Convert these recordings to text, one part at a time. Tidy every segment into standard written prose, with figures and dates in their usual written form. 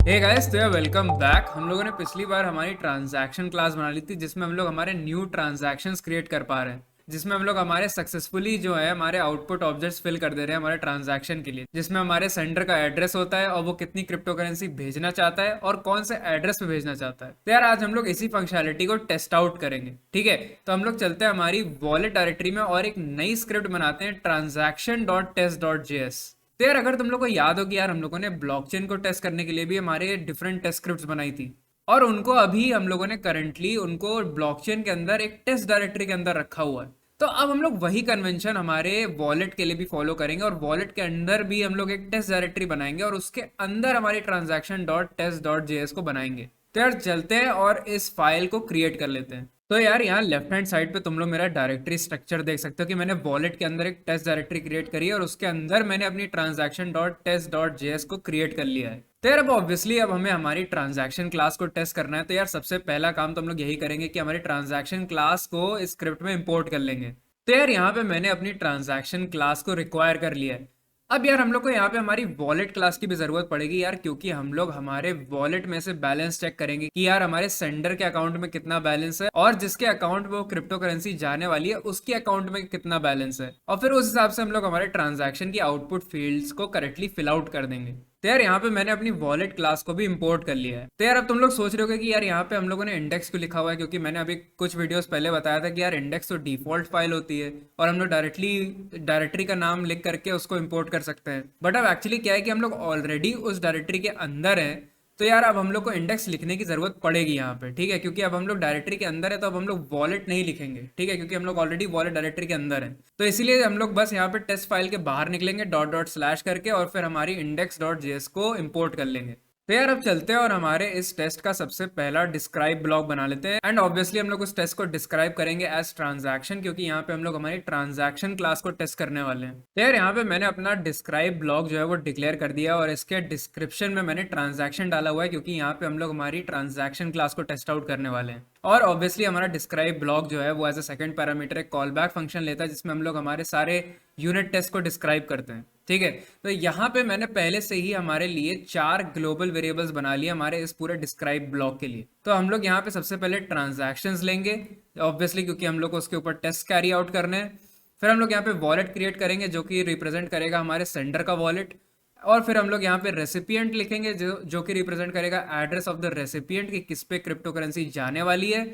Hey guys, तो welcome back. हम लोगों ने पिछली बार हमारी ट्रांजैक्शन क्लास बना ली थी जिसमें हम लोग हमारे न्यू ट्रांजैक्शंस क्रिएट कर पा रहे हैं, जिसमें हम लोग हमारे सक्सेसफुली जो है हमारे आउटपुट ऑब्जेक्ट्स फिल कर दे रहे हैं हमारे ट्रांजैक्शन के लिए, जिसमें हमारे सेंडर का एड्रेस होता है और वो कितनी क्रिप्टो करेंसी भेजना चाहता है और कौन से एड्रेस पे भेजना चाहता है। तो यार आज हम लोग इसी फंक्शनैलिटी को टेस्ट आउट करेंगे। ठीक है, तो हम लोग चलते हैं हमारी वॉलेट डायरेक्टरी में और एक नई स्क्रिप्ट बनाते हैं transaction.test.js। तो यार अगर तुम लोग को याद हो कि यार हम लोगों ने ब्लॉकचेन को टेस्ट करने के लिए भी हमारे डिफरेंट टेस्ट स्क्रिप्ट्स बनाई थी, और उनको अभी हम लोगों ने करंटली उनको ब्लॉकचेन के अंदर एक टेस्ट डायरेक्टरी के अंदर रखा हुआ है। तो अब हम लोग वही कन्वेंशन हमारे वॉलेट के लिए भी फॉलो करेंगे और वॉलेट के अंदर भी हम लोग एक टेस्ट डायरेक्टरी बनाएंगे और उसके अंदर हमारी transaction dot test dot JS को बनाएंगे। तो यार चलते हैं और इस फाइल को क्रिएट कर लेते हैं। तो यार यहाँ लेफ्ट हैंड साइड पे तुम लोग मेरा डायरेक्टरी स्ट्रक्चर देख सकते हो कि मैंने वॉलेट के अंदर एक टेस्ट डायरेक्टरी क्रिएट करी है और उसके अंदर मैंने अपनी transaction dot test dot JS को क्रिएट कर लिया है। तो यार अब ऑब्वियसली अब हमें हमारी ट्रांजैक्शन क्लास को टेस्ट करना है। तो यार सबसे पहला काम तो हम लोग यही करेंगे कि हमारी ट्रांजैक्शन क्लास को इस स्क्रिप्ट में इंपोर्ट कर लेंगे। तो यार यहाँ पे मैंने अपनी ट्रांजैक्शन क्लास को रिक्वायर कर लिया है। अब यार हम लोग को यहाँ पे हमारी वॉलेट क्लास की भी जरूरत पड़ेगी यार, क्योंकि हम लोग हमारे वॉलेट में से बैलेंस चेक करेंगे कि यार हमारे सेंडर के अकाउंट में कितना बैलेंस है और जिसके अकाउंट में वो क्रिप्टो करेंसी जाने वाली है उसके अकाउंट में कितना बैलेंस है, और फिर उस हिसाब से हम लोग हमारे ट्रांजैक्शन की आउटपुट फील्ड्स को करेक्टली फिल आउट कर देंगे। तो यार यहाँ पे मैंने अपनी वॉलेट क्लास को भी इंपोर्ट कर लिया है। तो यार अब तुम लोग सोच रहे होगे कि यार यहाँ पे हम लोगों ने इंडेक्स क्यों लिखा हुआ है, क्योंकि मैंने अभी कुछ वीडियोस पहले बताया था कि यार इंडेक्स तो डिफॉल्ट फाइल होती है और हम लोग डायरेक्टली डायरेक्टरी का नाम लिख करके उसको इंपोर्ट कर सकते हैं। बट अब एक्चुअली क्या है कि हम लोग ऑलरेडी उस डायरेक्टरी के अंदर हैं। तो यार अब हम लोग को इंडेक्स लिखने की जरूरत पड़ेगी यहाँ पे। ठीक है, क्योंकि अब हम लोग डायरेक्टरी के अंदर है तो अब हम लोग वॉलेट नहीं लिखेंगे। ठीक है, क्योंकि हम लोग ऑलरेडी वॉलेट डायरेक्टरी के अंदर है। तो इसीलिए हम लोग बस यहाँ पे टेस्ट फाइल के बाहर निकलेंगे डॉट डॉट स्लैश करके और फिर हमारी इंडेक्स डॉट जेएस को इंपोर्ट कर लेंगे। तो यार अब चलते हैं और हमारे इस टेस्ट का सबसे पहला डिस्क्राइब ब्लॉक बना लेते हैं। एंड ऑब्वियसली हम लोग उस टेस्ट को डिस्क्राइब करेंगे एज ट्रांजैक्शन, क्योंकि यहाँ पे हम लोग हमारी ट्रांजैक्शन क्लास को टेस्ट करने वाले हैं। तो यार यहाँ पे मैंने अपना डिस्क्राइब ब्लॉक जो है वो डिक्लेयर कर दिया और इसके डिस्क्रिप्शन में मैंने ट्रांजैक्शन डाला हुआ है, क्योंकि यहाँ पे हम लोग हमारी ट्रांजैक्शन क्लास को टेस्ट आउट करने वाले हैं। और ऑब्वियसली हमारा डिस्क्राइब ब्लॉक जो है वो एज अ सेकंड पैरामीटर एक कॉल बैक फंक्शन लेता है, जिसमें हम लोग हमारे सारे यूनिट टेस्ट को डिस्क्राइब करते हैं। ठीक है, तो यहाँ पे मैंने पहले से ही हमारे लिए 4 ग्लोबल वेरिएबल्स बना लिए हमारे इस पूरे डिस्क्राइब ब्लॉक के लिए। तो हम लोग यहाँ पे सबसे पहले ट्रांजैक्शंस लेंगे ऑब्वियसली, क्योंकि हम लोग को उसके ऊपर टेस्ट कैरी आउट करने हैं। फिर हम लोग यहाँ पे वॉलेट क्रिएट करेंगे जो कि रिप्रेजेंट करेगा हमारे सेंडर का वॉलेट, और फिर हम लोग यहाँ पे रेसिपिएंट लिखेंगे जो कि रिप्रेजेंट करेगा एड्रेस ऑफ द रेसिपिएंट की किस पे क्रिप्टो करेंसी जाने वाली है।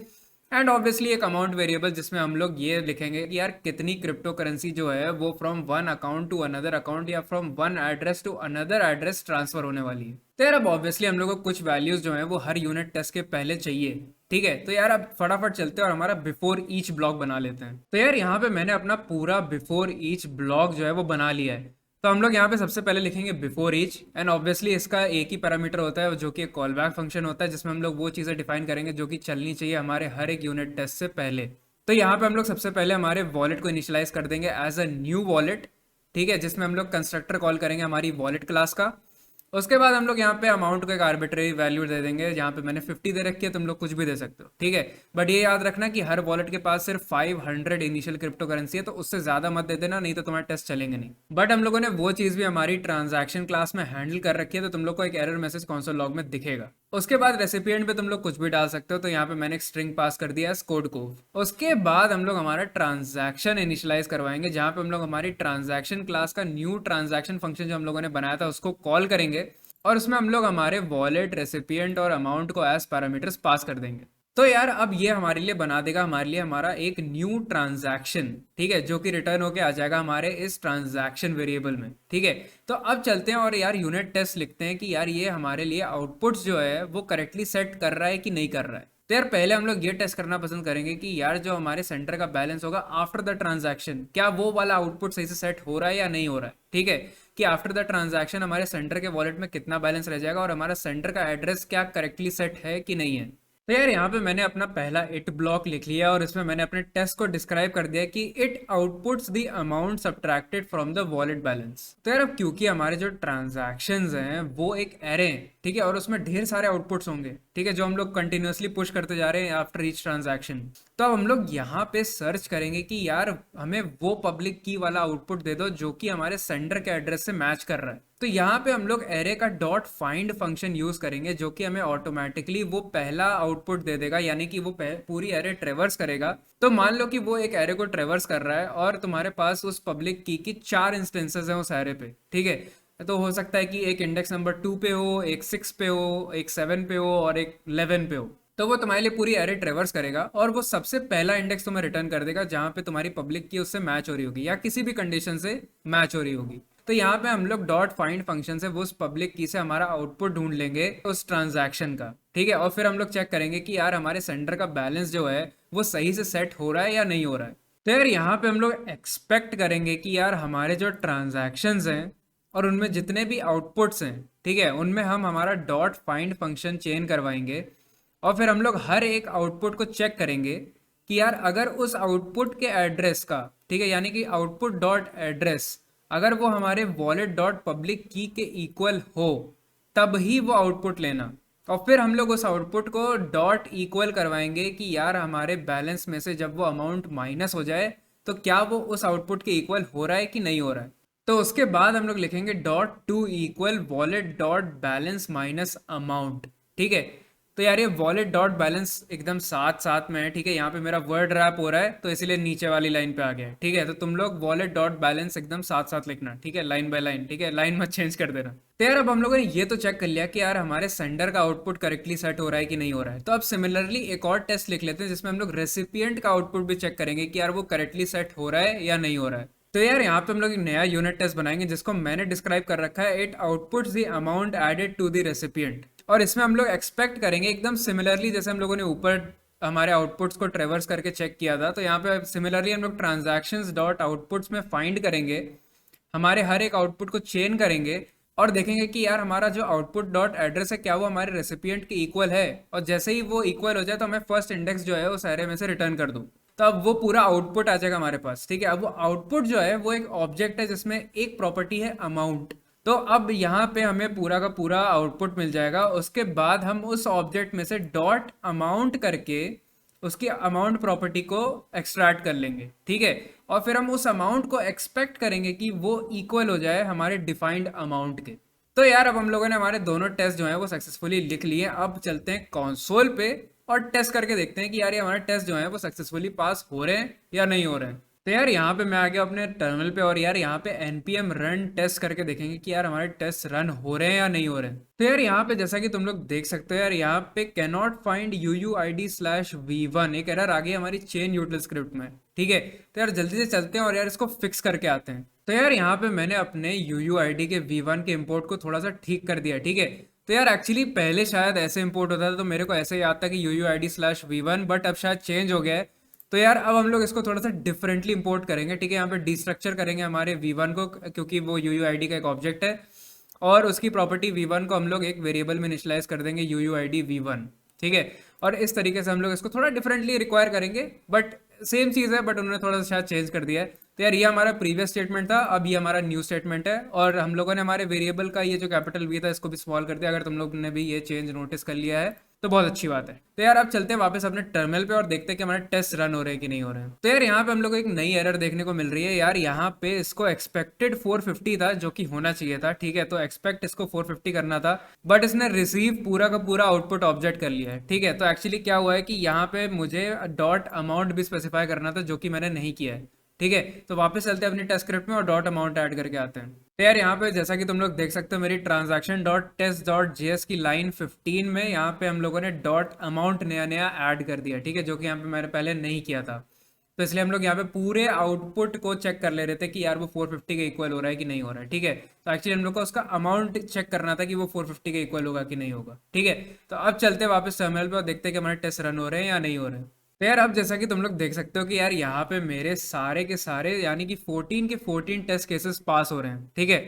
एंड ऑब्वियसली एक अमाउंट वेरिएबल जिसमें हम लोग ये लिखेंगे कि यार कितनी क्रिप्टो करेंसी जो है वो from one account to another account या from one address to another address transfer होने वाली है। तो यार अब ऑब्वियसली हम लोग को कुछ वैल्यूज जो है वो हर यूनिट टेस्ट के पहले चाहिए। ठीक है, तो यार अब फटाफट चलते हैं और हमारा बिफोर ईच ब्लॉक बना लेते हैं। तो यार यहाँ पे मैंने अपना पूरा बिफोर ईच ब्लॉक जो है वो बना लिया है। तो हम लोग यहाँ पे सबसे पहले लिखेंगे बिफोर ईच, एंड ऑब्वियसली इसका एक ही पैरामीटर होता है जो कि एक कॉल बैक फंक्शन होता है, जिसमें हम लोग वो चीज़ें डिफाइन करेंगे जो कि चलनी चाहिए हमारे हर एक यूनिट टेस्ट से पहले। तो यहाँ पे हम लोग सबसे पहले हमारे वॉलेट को इनिशियलाइज कर देंगे एज अ न्यू वॉलेट। ठीक है, जिसमें हम लोग कंस्ट्रक्टर कॉल करेंगे हमारी वॉलेट क्लास का। उसके बाद हम लोग यहाँ पे अमाउंट को एक आर्बिट्रेरी वैल्यू दे देंगे। यहाँ पे मैंने 50 दे रखी है, तुम लोग कुछ भी दे सकते हो। ठीक है, बट ये याद रखना कि हर वॉलेट के पास सिर्फ 500 इनिशियल क्रिप्टो करेंसी है, तो उससे ज्यादा मत दे देना, नहीं तो तुम्हारे टेस्ट चलेंगे नहीं। बट हम लोगों ने वो चीज भी हमारी ट्रांजैक्शन क्लास में हैंडल कर रखी है, तो तुम लोग को एक एरर मैसेज कंसोल लॉग में दिखेगा। उसके बाद रेसिपिएंट पे तुम लोग कुछ भी डाल सकते हो, तो यहाँ पे मैंने एक स्ट्रिंग पास कर दिया है कोड को। उसके बाद हम लोग हमारा ट्रांजैक्शन इनिशियलाइज करवाएंगे, जहाँ पे हम लोग हमारी ट्रांजैक्शन क्लास का न्यू ट्रांजैक्शन फंक्शन जो हम लोगों ने बनाया था उसको कॉल करेंगे, और उसमें हम लोग हमारे वॉलेट रेसिपिएंट और अमाउंट को एज पैरामीटर्स पास कर देंगे। तो यार अब ये हमारे लिए बना देगा हमारे लिए हमारा एक न्यू ट्रांजैक्शन। ठीक है, जो कि रिटर्न होके आ जाएगा हमारे इस ट्रांजैक्शन वेरिएबल में। ठीक है, तो अब चलते हैं और यार यूनिट टेस्ट लिखते हैं कि यार ये हमारे लिए आउटपुट्स जो है वो करेक्टली सेट कर रहा है कि नहीं कर रहा है। तो यार पहले हम लोग ये टेस्ट करना पसंद करेंगे कि यार जो हमारे सेंटर का बैलेंस होगा आफ्टर द ट्रांजैक्शन, क्या वो वाला आउटपुट सही से सेट हो रहा है या नहीं हो रहा है। ठीक है, कि आफ्टर द ट्रांजैक्शन हमारे सेंटर के वॉलेट में कितना बैलेंस रह जाएगा और हमारा सेंटर का एड्रेस क्या करेक्टली सेट है कि नहीं है। तो यार यहाँ पे मैंने अपना पहला इट ब्लॉक लिख लिया और इसमें मैंने अपने टेस्ट को डिस्क्राइब कर दिया कि it outputs the amount subtracted from the wallet balance. तो यार अब क्योंकि हमारे जो ट्रांजैक्शंस हैं वो एक एरे हैं, ठीक है, और उसमें ढेर सारे आउटपुट्स होंगे। ठीक है, जो हम लोग कंटिन्यूअसली पुश करते जा रहे हैं आफ्टर ईच ट्रांजैक्शन। तो अब हम लोग यहाँ पे सर्च करेंगे कि यार हमें वो पब्लिक की वाला आउटपुट दे दो जो कि हमारे सेंडर के एड्रेस से मैच कर रहा है। तो यहाँ पे हम लोग एरे का डॉट फाइंड फंक्शन यूज करेंगे जो कि हमें ऑटोमेटिकली वो पहला आउटपुट दे देगा, यानी कि वो पूरी एरे ट्रेवर्स करेगा। तो मान लो कि वो एक एरे को ट्रेवर्स कर रहा है और तुम्हारे पास उस पब्लिक की 4 इंस्टेंसेस हैं उस एरे पे, ठीक है। तो हो सकता है कि एक इंडेक्स नंबर 2 पे हो, एक 6 पे हो, एक 7 पे हो और एक 11 पे हो। तो वो तुम्हारे लिए पूरी एरे ट्रेवर्स करेगा और वो सबसे पहला इंडेक्स तुम्हें रिटर्न कर देगा जहां पे तुम्हारी पब्लिक की उससे मैच हो रही होगी या किसी भी कंडीशन से मैच हो रही होगी। तो यहाँ पे हम लोग डॉट फाइंड फंक्शन से वो उस पब्लिक की से हमारा आउटपुट ढूंढ लेंगे उस ट्रांजैक्शन का, ठीक है। और फिर हम लोग चेक करेंगे कि यार हमारे सेंडर का बैलेंस जो है वो सही से सेट हो रहा है या नहीं हो रहा है। तो यार यहाँ पे हम लोग एक्सपेक्ट करेंगे कि यार हमारे जो ट्रांजैक्शंस हैं और उनमें जितने भी आउटपुट्स हैं, ठीक है, उनमें हम हमारा डॉट फाइंड फंक्शन चेन करवाएंगे और फिर हम लोग हर एक आउटपुट को चेक करेंगे कि यार अगर उस आउटपुट के एड्रेस का, ठीक है, यानी कि आउटपुट डॉट एड्रेस अगर वो हमारे वॉलेट डॉट पब्लिक की के इक्वल हो तब ही वो आउटपुट लेना। और फिर हम लोग उस आउटपुट को डॉट इक्वल करवाएंगे कि यार हमारे बैलेंस में से जब वो अमाउंट माइनस हो जाए तो क्या वो उस आउटपुट के इक्वल हो रहा है कि नहीं हो रहा है। तो उसके बाद हम लोग लिखेंगे dot two equal wallet dot balance minus amount, ठीक है। तो यार ये वॉलेट डॉट बैलेंस एकदम साथ साथ में है, ठीक है। यहाँ पे मेरा वर्ड रैप हो रहा है तो इसीलिए नीचे वाली लाइन पे आ गया है, ठीक है। तो तुम लोग वॉलेट डॉट बैलेंस एकदम साथ साथ लिखना, ठीक है, लाइन बाय लाइन, ठीक है, लाइन मत चेंज कर देना। तो यार अब हम लोगों ने ये तो चेक कर लिया कि यार हमारे सेंडर का आउटपुट करेक्टली सेट हो रहा है कि नहीं हो रहा है। तो अब सिमिलरली एक और टेस्ट लिख लेते हैं जिसमें हम लोग रेसिपिएंट का आउटपुट भी चेक करेंगे कि यार वो करेक्टली सेट हो रहा है या नहीं हो रहा है। तो यार यहाँ पे हम लोग एक नया यूनिट टेस्ट बनाएंगे जिसको मैंने डिस्क्राइब कर रखा है it outputs the amount added to the recipient. और इसमें हम लोग एक्सपेक्ट करेंगे एकदम सिमिलरली जैसे हम लोगों ने ऊपर हमारे आउटपुट्स को ट्रेवर्स करके चेक किया था, तो यहाँ पे सिमिलरली हम लोग ट्रांजैक्शंस डॉट आउटपुट्स में फाइंड करेंगे, हमारे हर एक आउटपुट को चेन करेंगे और देखेंगे कि यार हमारा जो आउटपुट डॉट एड्रेस है क्या वो हमारे रेसिपिएंट के इक्वल है। और जैसे ही वो इक्वल हो जाए तो हमें फर्स्ट इंडेक्स जो है उस एरे में से रिटर्न कर दूँ। तो अब वो पूरा आउटपुट आ जाएगा हमारे पास, ठीक है। अब वो आउटपुट जो है वो एक ऑब्जेक्ट है जिसमें एक प्रॉपर्टी है अमाउंट। तो अब यहाँ पे हमें पूरा का पूरा आउटपुट मिल जाएगा। उसके बाद हम उस ऑब्जेक्ट में से डॉट अमाउंट करके उसकी अमाउंट प्रॉपर्टी को एक्सट्रैक्ट कर लेंगे, ठीक है। और फिर हम उस अमाउंट को एक्सपेक्ट करेंगे कि वो इक्वल हो जाए हमारे डिफाइंड अमाउंट के। तो यार अब हम लोगों ने हमारे दोनों टेस्ट जो है वो सक्सेसफुली लिख लिए। अब चलते हैं कंसोल पे और टेस्ट करके देखते हैं कि यार ये हमारे टेस्ट जो है वो सक्सेसफुली पास हो रहे हैं या नहीं हो रहे हैं। तो यार यहाँ पे मैं आ गया अपने टर्मिनल पे और यार यहाँ पे npm रन टेस्ट करके देखेंगे कि यार हमारे टेस्ट रन हो रहे हैं या नहीं हो रहे हैं। तो यार यहाँ पे जैसा कि तुम लोग देख सकते हो यार यहाँ पे कैन नॉट फाइंड uuid/v1 एक एरर आ गई हमारी चेन यूटिल स्क्रिप्ट में, ठीक है। तो यार जल्दी से चलते हैं और यार इसको फिक्स करके आते हैं। तो यार यहाँ पे मैंने अपने uuid के v1 के इम्पोर्ट को थोड़ा सा ठीक कर दिया, ठीक है। तो यार एक्चुअली पहले शायद ऐसे इंपोर्ट होता था तो मेरे को ऐसे याद था कि uuid/v1, बट अब शायद चेंज हो गया है। तो यार अब हम लोग इसको थोड़ा सा डिफरेंटली इंपोर्ट करेंगे, ठीक है। यहाँ पे डिस्ट्रक्चर करेंगे हमारे v1 को क्योंकि वो uuid का एक ऑब्जेक्ट है और उसकी प्रॉपर्टी v1 को हम लोग एक वेरिएबल में इनिशियलाइज कर देंगे uuid v1, ठीक है। और इस तरीके से हम लोग इसको थोड़ा डिफरेंटली रिक्वायर करेंगे, बट सेम चीज़ है बट उन्होंने थोड़ा सा शायद चेंज कर दिया है। तो यार ये हमारा प्रीवियस स्टेटमेंट था, अब ये हमारा न्यू स्टेटमेंट है और हम लोगों ने हमारे वेरिएबल का ये जो कैपिटल वी था इसको भी स्मॉल कर दिया। अगर तुम लोग ने भी ये चेंज नोटिस कर लिया है तो बहुत अच्छी बात है। तो यार अब चलते हैं वापस अपने टर्मिनल पे और देखते हैं कि हमारे टेस्ट रन हो रहे हैं कि नहीं हो रहे हैं। तो यार यहाँ पे हम लोग को एक नई एरर देखने को मिल रही है। यार यहाँ पे इसको एक्सपेक्टेड 450 था जो कि होना चाहिए था, ठीक है। तो एक्सपेक्ट इसको 450 करना था बट इसने रिसीव पूरा का पूरा आउटपुट ऑब्जेक्ट कर लिया है, ठीक है। तो एक्चुअली क्या हुआ है कि यहाँ पे मुझे डॉट अमाउंट भी स्पेसिफाई करना था जो कि मैंने नहीं किया है, ठीक है। तो वापस चलते हैं अपनी टेस्ट स्क्रिप्ट में और डॉट अमाउंट ऐड करके आते हैं। तो यार यहाँ पे जैसा कि तुम लोग देख सकते हो मेरी transaction dot test dot JS की लाइन 15 में यहाँ पे हम लोगों ने डॉट अमाउंट नया नया ऐड कर दिया, ठीक है, जो कि यहाँ पे मैंने पहले नहीं किया था। तो इसलिए हम लोग यहाँ पे पूरे आउटपुट को चेक कर ले रहे थे कि यार वो 450 के इक्वल हो रहा है कि नहीं हो रहा है, ठीक है। तो एक्चुअली हम लोग को उसका अमाउंट चेक करना था कि वो 450 के इक्वल होगा कि नहीं होगा, ठीक है। तो अब चलते वापस टर्मिनल पे और देखते हैं कि हमारे टेस्ट रन हो रहे हैं या नहीं हो रहे हैं। तो यार अब जैसा कि तुम लोग देख सकते हो कि यार यहाँ पे मेरे सारे के सारे यानी कि 14 के 14 टेस्ट केसेस पास हो रहे हैं, ठीक है।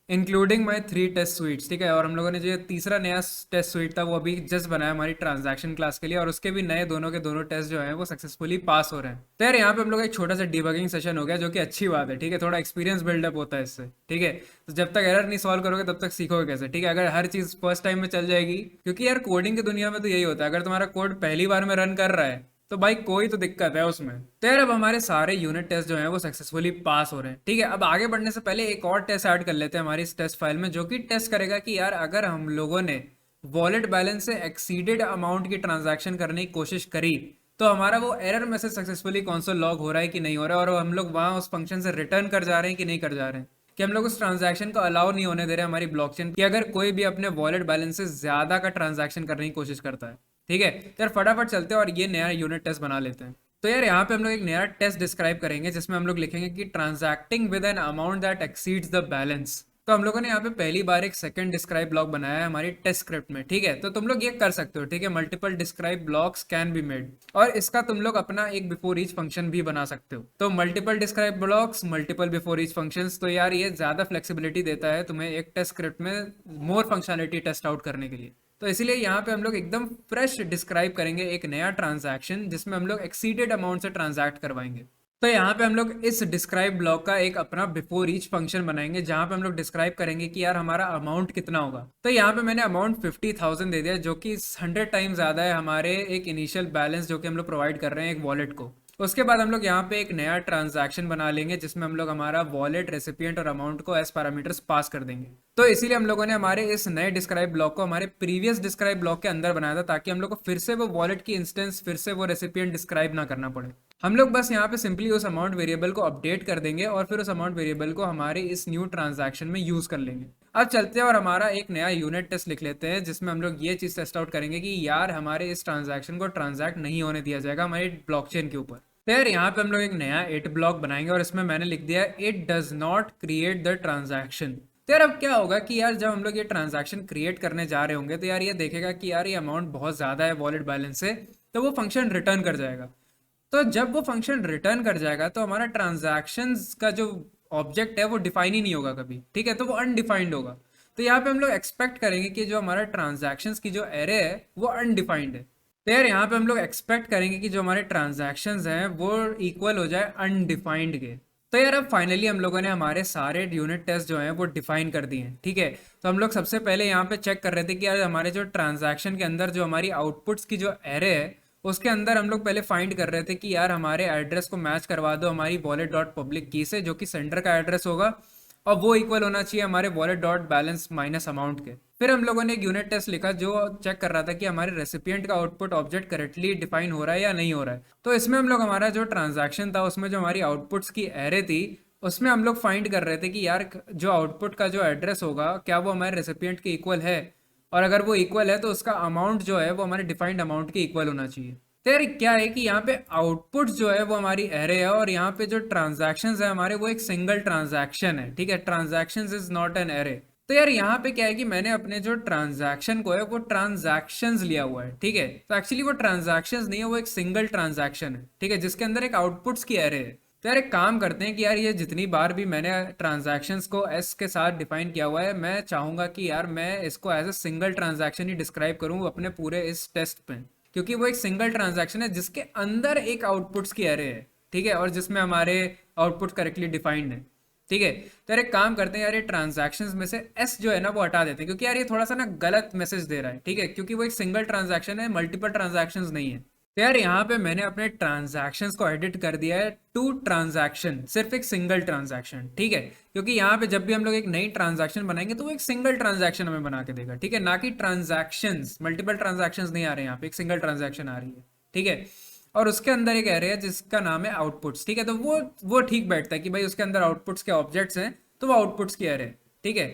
इंक्लूडिंग माई 3 टेस्ट सुइट्स, ठीक है। और हम लोगों ने जो ये तीसरा नया टेस्ट सुइट था वो अभी जस्ट बनाया हमारी ट्रांजैक्शन क्लास के लिए, और उसके भी नए दोनों के दोनों टेस्ट जो हैं वो सक्सेसफुली पास हो रहे हैं। तो यार यहाँ पे हम लोग एक छोटा सा डिबगिंग सेशन हो गया, जो कि अच्छी बात है, ठीक है। थोड़ा एक्सपीरियंस बिल्डअप होता है इससे, ठीक है। तो जब तक एरर नहीं सॉल्व करोगे तब तक सीखोगे कैसे, ठीक है। अगर हर चीज़ फर्स्ट टाइम में चल जाएगी, क्योंकि यार कोडिंग की दुनिया में तो यही होता है, अगर तुम्हारा कोड पहली बार में रन कर रहा है तो भाई कोई तो दिक्कत है उसमें। तो यार अब हमारे सारे यूनिट टेस्ट जो हैं वो सक्सेसफुली पास हो रहे हैं, ठीक है। अब आगे बढ़ने से पहले एक और टेस्ट ऐड कर लेते हैं हमारी इस टेस्ट फाइल में, जो कि टेस्ट करेगा कि यार अगर हम लोगों ने वॉलेट बैलेंस से एक्सीडेड अमाउंट की ट्रांजैक्शन करने की कोशिश करी तो हमारा वो error message successfully console log हो रहा है कि नहीं हो रहा है, और हम लोग वहाँ उस फंक्शन से रिटर्न कर जा रहे हैं कि नहीं कर जा रहे हैं, कि हम लोग उस ट्रांजैक्शन को अलाउ नहीं होने दे रहे हमारी ब्लॉकचेन कि अगर कोई भी अपने वॉलेट बैलेंस से ज्यादा का ट्रांजैक्शन करने की कोशिश करता है, ठीक है। तो यार फटाफट चलते हैं और ये नया यूनिट टेस्ट बना लेते हैं। तो यार यहाँ पे हम लोग एक नया टेस्ट डिस्क्राइब करेंगे जिसमें हम लोग लिखेंगे कि transacting with an amount that exceeds the balance. तो हम लोगों ने यहाँ पे पहली बार एक सेकंड डिस्क्राइब ब्लॉक बनाया है हमारी टेस्ट स्क्रिप्ट में, ठीक है। तो तुम लोग ये कर सकते हो, ठीक है, multiple describe blocks can be made, और इसका तुम लोग अपना एक बिफोर ईच फंक्शन भी बना सकते हो। तो multiple describe blocks, multiple before each functions, तो यार ये ज्यादा फ्लेक्सिबिलिटी देता है तुम्हें एक टेस्ट स्क्रिप्ट में मोर फंक्शनलिटी टेस्ट आउट करने के लिए। तो इसीलिए यहाँ पे हम लोग एकदम फ्रेश डिस्क्राइब करेंगे एक नया ट्रांजैक्शन जिसमें हम लोग एक्सीडेड अमाउंट से ट्रांजैक्ट करवाएंगे। तो यहाँ पे हम लोग इस डिस्क्राइब ब्लॉक का एक अपना बिफोर ईच फंक्शन बनाएंगे जहाँ पे हम लोग डिस्क्राइब करेंगे कि यार हमारा अमाउंट कितना होगा। तो यहाँ पे मैंने अमाउंट 50,000 दे दिया, जो कि 100 टाइम ज्यादा है हमारे एक इनिशियल बैलेंस जो कि हम लोग प्रोवाइड कर रहे हैं एक वॉलेट को। उसके बाद हम लोग यहाँ पे एक नया ट्रांजैक्शन बना लेंगे जिसमें हम लोग हमारा वॉलेट, रेसिपिएंट और अमाउंट को एज पैरामीटर्स पास कर देंगे। तो इसीलिए हम लोगों ने हमारे इस नए डिस्क्राइब ब्लॉक को हमारे प्रीवियस डिस्क्राइब ब्लॉक के अंदर बनाया था, ताकि हम लोग को फिर से वो वॉलेट की इंस्टेंस, फिर से वो रेसिपिएंट डिस्क्राइब ना करना पड़े। हम लोग बस यहाँ पे सिंपली उस अमाउंट वेरिएबल को अपडेट कर देंगे और फिर उस अमाउंट वेरिएबल को हमारे इस न्यू ट्रांजैक्शन में यूज कर लेंगे। अब चलते हैं और हमारा एक नया यूनिट टेस्ट लिख लेते हैं जिसमें हम लोग ये चीज टेस्ट आउट करेंगे कि यार हमारे इस ट्रांजैक्शन को ट्रांजैक्ट नहीं होने दिया जाएगा हमारी ब्लॉकचेन के ऊपर। तो यार यहाँ पे हम लोग एक नया इट ब्लॉक बनाएंगे और इसमें मैंने लिख दिया it does not create the transaction. तो यार अब क्या होगा कि यार जब हम लोग ये ट्रांजैक्शन क्रिएट करने जा रहे होंगे तो यार ये देखेगा कि यार ये अमाउंट बहुत ज्यादा है वॉलेट बैलेंस से, तो वो फंक्शन रिटर्न कर जाएगा। तो जब वो फंक्शन रिटर्न कर जाएगा तो हमारा ट्रांजैक्शंस का जो ऑब्जेक्ट है वो डिफाइन ही नहीं होगा कभी, ठीक है, तो वो अनडिफाइंड होगा। तो यहाँ पे हम लोग एक्सपेक्ट करेंगे कि जो हमारा ट्रांजैक्शंस की जो एरे है वो अनडिफाइंड है। तो यार यहाँ पे हम लोग एक्सपेक्ट करेंगे कि जो हमारे ट्रांजैक्शंस हैं वो इक्वल हो जाए अनडिफाइंड के। तो यार अब फाइनली हम लोगों ने हमारे सारे यूनिट टेस्ट जो हैं वो डिफाइन कर दिए हैं, ठीक है। तो हम लोग सबसे पहले यहाँ पे चेक कर रहे थे कि यार हमारे जो ट्रांजैक्शन के अंदर जो हमारी आउटपुट्स की जो एरे है उसके अंदर हम लोग पहले फाइंड कर रहे थे कि यार हमारे एड्रेस को मैच करवा दो हमारी वॉलेट डॉट पब्लिक की से, जो कि सेंडर का एड्रेस होगा, और वो इक्वल होना चाहिए हमारे wallet dot balance minus amount के। फिर हम लोगों ने एक यूनिट टेस्ट लिखा जो चेक कर रहा था कि हमारे रेसिपिएंट का आउटपुट ऑब्जेक्ट करेक्टली डिफाइन हो रहा है या नहीं हो रहा है। तो इसमें हम लोग हमारा जो ट्रांजैक्शन था उसमें जो हमारी आउटपुट्स की एरे थी उसमें हम लोग फाइंड कर रहे थे कि यार जो आउटपुट का जो एड्रेस होगा क्या वो हमारे रेसिपिएंट के इक्वल है, और अगर वो इक्वल है तो उसका अमाउंट जो है वो हमारे डिफाइंड अमाउंट के इक्वल होना चाहिए। तो यार क्या है कि यहाँ पे आउटपुट जो है वो हमारी एरे है और यहाँ पे जो ट्रांजैक्शंस है हमारे वो एक सिंगल ट्रांजैक्शन है, ठीक है। Transactions is not an array. तो यार यहाँ पे क्या है कि मैंने अपने जो ट्रांजैक्शन को है वो ट्रांजैक्शंस लिया हुआ है, ठीक है। तो एक्चुअली वो ट्रांजैक्शंस नहीं है, वो एक सिंगल ट्रांजैक्शन है, ठीक है, जिसके अंदर एक आउटपुट्स की एरे है। तो यार एक काम करते हैं कि यार ये जितनी बार भी मैंने ट्रांजैक्शंस को एस के साथ डिफाइन किया हुआ है मैं चाहूंगा कि यार मैं इसको एज ए सिंगल ट्रांजैक्शन ही डिस्क्राइब करूँ अपने पूरे इस टेस्ट पे, क्योंकि वो एक सिंगल ट्रांजैक्शन है जिसके अंदर एक आउटपुट्स की एरे है, ठीक है, और जिसमें हमारे आउटपुट करेक्टली डिफाइंड है, ठीक है। तो यार एक काम करते हैं यार ये ट्रांजैक्शंस में से एस जो है ना वो हटा देते हैं, क्योंकि यार ये थोड़ा सा ना गलत मैसेज दे रहा है, ठीक है, क्योंकि वो एक सिंगल ट्रांजैक्शन है, मल्टीपल ट्रांजैक्शंस नहीं है। तो यार यहाँ पे मैंने अपने ट्रांजैक्शंस को एडिट कर दिया है टू ट्रांजैक्शन, सिर्फ एक सिंगल ट्रांजैक्शन, ठीक है, क्योंकि यहाँ पे जब भी हम लोग एक नई ट्रांजैक्शन बनाएंगे तो वो एक सिंगल ट्रांजैक्शन हमें बना के देगा, ठीक है, ना कि ट्रांजैक्शंस, मल्टीपल ट्रांजैक्शंस नहीं आ रहे हैं यहाँ पे, एक सिंगल ट्रांजैक्शन आ रही है, ठीक है। और उसके अंदर एक एरे है जिसका नाम है आउटपुट्स, ठीक है, तो वो ठीक बैठता है कि भाई उसके अंदर आउटपुट्स के ऑब्जेक्ट्स हैं तो वो आउटपुट्स की एरे, ठीक है।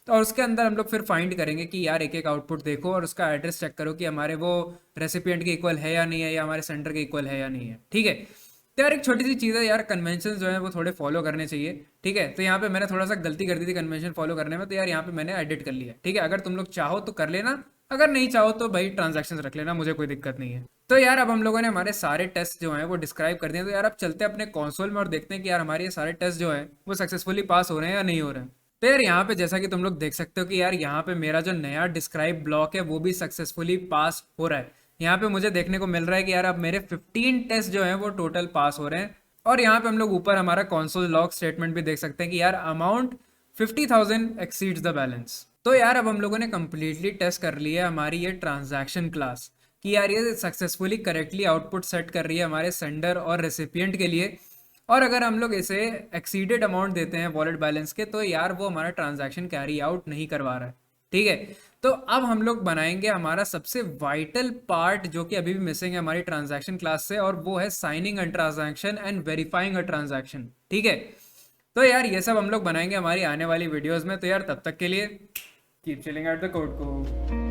तो और उसके अंदर हम लोग फिर फाइंड करेंगे कि यार एक एक आउटपुट देखो और उसका एड्रेस चेक करो कि हमारे वो रेसिपिएंट के इक्वल है या नहीं है, या हमारे सेंडर के इक्वल है या नहीं है, ठीक है। तो यार एक छोटी सी चीज़ है यार, कन्वेंशन जो है वो थोड़े फॉलो करने चाहिए, ठीक है। तो यहाँ पे मैंने थोड़ा सा गलती कर दी थी कन्वेंशन फॉलो करने में, तो यार यहाँ पे मैंने एडिट कर लिया, ठीक है। अगर तुम लोग चाहो तो कर लेना, अगर नहीं चाहो तो भाई ट्रांजैक्शन रख लेना, मुझे कोई दिक्कत नहीं है। तो यार अब हम लोगों ने हमारे सारे टेस्ट जो हैं वो डिस्क्राइब कर दिए, तो यार अब चलते हैं अपने कंसोल में और देखते हैं कि यार हमारे ये सारे टेस्ट जो है वो सक्सेसफुली पास हो रहे हैं या नहीं हो रहे हैं। तो यार यहाँ पे जैसा कि तुम लोग देख सकते हो कि यार यहाँ पे मेरा जो नया डिस्क्राइब ब्लॉक है वो भी सक्सेसफुली पास हो रहा है। यहाँ पे मुझे देखने को मिल रहा है कि यार अब मेरे 15 टेस्ट जो हैं वो टोटल पास हो रहे हैं। और यहाँ पे हम लोग ऊपर हमारा कंसोल लॉग स्टेटमेंट भी देख सकते हैं कि यार अमाउंट 50,000 एक्सीड्स द बैलेंस। तो यार अब हम लोगों ने कंप्लीटली टेस्ट कर लिया है हमारी ये ट्रांजैक्शन क्लास कि यार ये सक्सेसफुली करेक्टली आउटपुट सेट कर रही है हमारे सेंडर और रेसिपिएंट के लिए। और अगर हम लोग इसे एक्सीडेड अमाउंट देते हैं वॉलेट बैलेंस के तो यार वो हमारा ट्रांजैक्शन कैरी आउट नहीं करवा रहा है। ठीक है, तो अब हम लोग बनाएंगे हमारा सबसे वाइटल पार्ट जो कि अभी भी मिसिंग है हमारी ट्रांजैक्शन क्लास से, और वो है signing a transaction and verifying a transaction. ठीक है, तो यार ये सब हम लोग बनाएंगे हमारी आने वाली वीडियोस में। तो यार तब तक के लिए keep chilling at the code को।